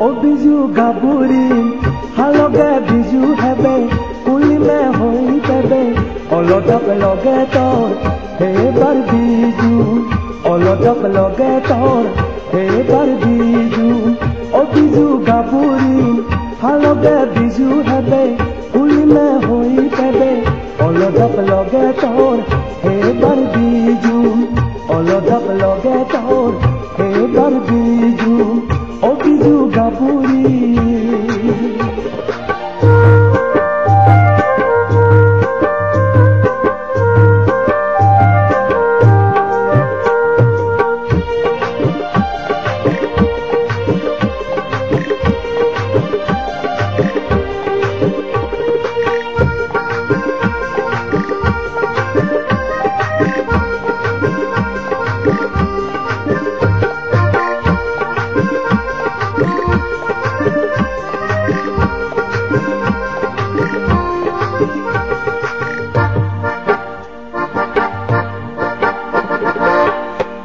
ओ बिजू गाबुरी हालगे बिजू हेबे कुली में होई तेबे अलटप लगे तोर हे बार बिजू अलटप लगे तोर हे बार बिजू ओ बिजू गाबुरी हालगे बिजू हेबे कुली में होई तेबे अलटप लगे तोर हे बार बिजू अलटप लगे तोर हे बार बिजू ओ बिजू गाबुरी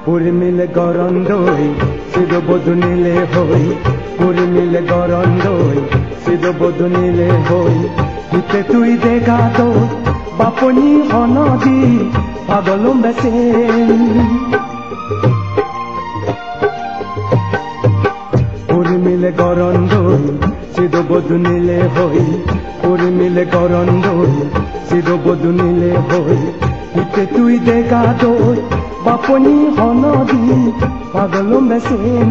পুরি মিলে গরন্দই সিধ বদুনিলে হই পুরি মিলে গরন্দই সিধ বদুনিলে হই হিতে তুই দেখা তো বাপনি হনদি পাগলম বেসেন পুরি মিলে গরন্দই সিধ বদুনিলে হই পুরি মিলে গরন্দই সিধ বদুনিলে হই হিতে তুই দেখা তো বাপনি হনদি পাগলম বেসেন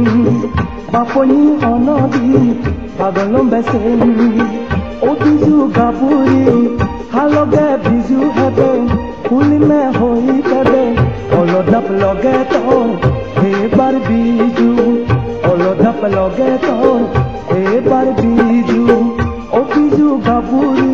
বাপনি হনদি পাগলম বেসেন ও বিজু গাবুরি হালগে বিজু হেবে কুলি মে হই তেবে অলদপ লগে তোর হেবার বিজু অলদপ লগে তোর হেবার বিজু ও বিজু গাবুরি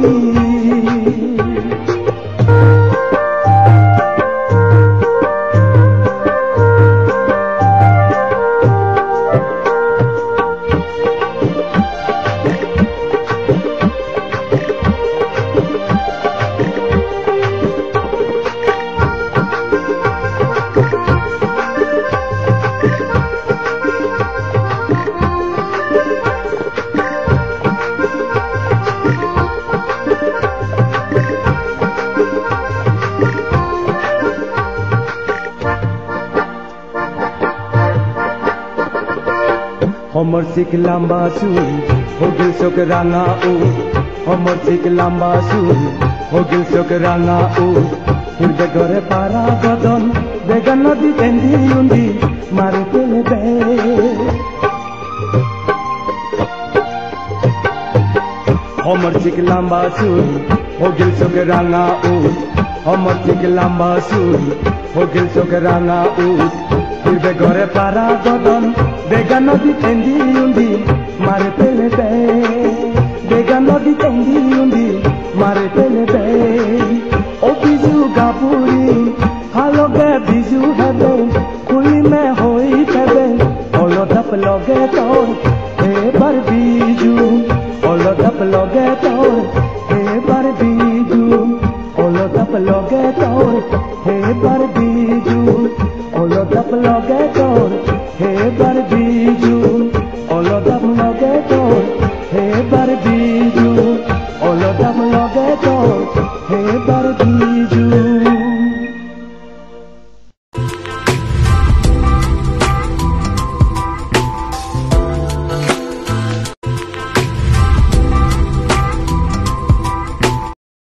हमर सिक लंबा सुई हो गिल सोक रांगा ऊ हमर सिक लंबा सुई हो गिल सोक रांगा ऊ हिरदे घरे पारा गदन बेगा नदी तेंदी उंदी मारे पेले बे हमर सिक लंबा सुई हो गिल सोक रांगा ऊ हमर सिक लंबा सुई हो गिल सोक रांगा ऊ हिरदे घरे पारा गदन बेगा नदी तेंदी उंदी मारे पेले बे बेगा नदी तेंदी उंदी मारे पेले बे ओ बिजू गाबुरी हालगे बिजू हेबे कुली में होई तेबे अलटप लगे तोर हे बार बिजू अलटप लगे तोर हे बार बिजू अलटप लगे तोर हे बार बिजू अलटप लगे तोर हे बार बिजू अलटप लगे तोर हे बार बिजू अलटप लगे तोर